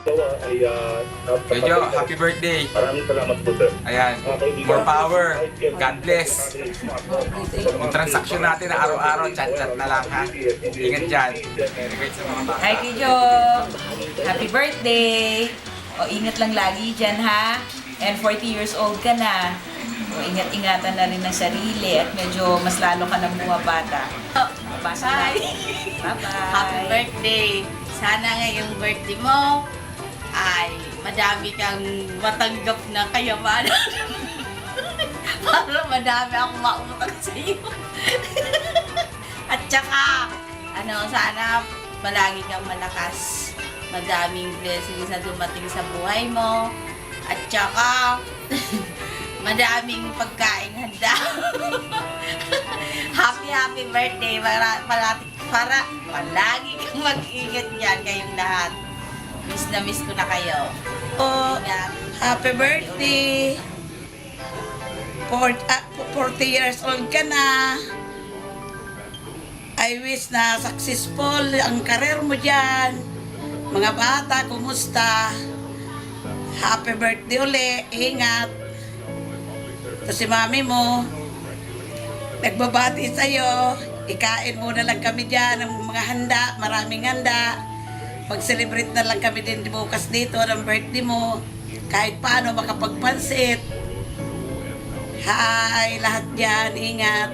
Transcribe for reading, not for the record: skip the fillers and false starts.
Medyo, happy birthday. Maraming salamat po, sir. Ayan, more power. God bless. Yung transaksyon natin na araw-araw, chat-chat na lang ha. Ingat dyan. Ingat sa mga bata. Hi, Kijo! Happy birthday! O, ingat lang lagi dyan, ha? And 40 years old ka na. O, ingat-ingatan na rin ng sarili at medyo mas lalo ka nang bumabata. Bye! Bye-bye! Happy birthday! Sana ngayong birthday mo ay madami kang matanggap na kayamanan. Para madami akong mautang sa iyo. At saka, sana palagi kang malakas. Madaming blessings na dumating sa buhay mo. At saka, madaming pagkain handa. Happy birthday para palagi kang mag-ingat dyan kayong lahat. Miss na miss ko na kayo. Ingat. Happy birthday! 40 years old ka na. I wish na successful ang career mo dyan. Mga bata, kumusta? Happy birthday uli. Ingat. Ito si mami mo. Nagbabati sa'yo. Ikain muna lang kami dyan ng mga handa. Maraming handa. Mag-celebrate na lang kami din bukas dito ng birthday mo. Kahit paano makapagpansit. Hi, lahat dyan. Ingat.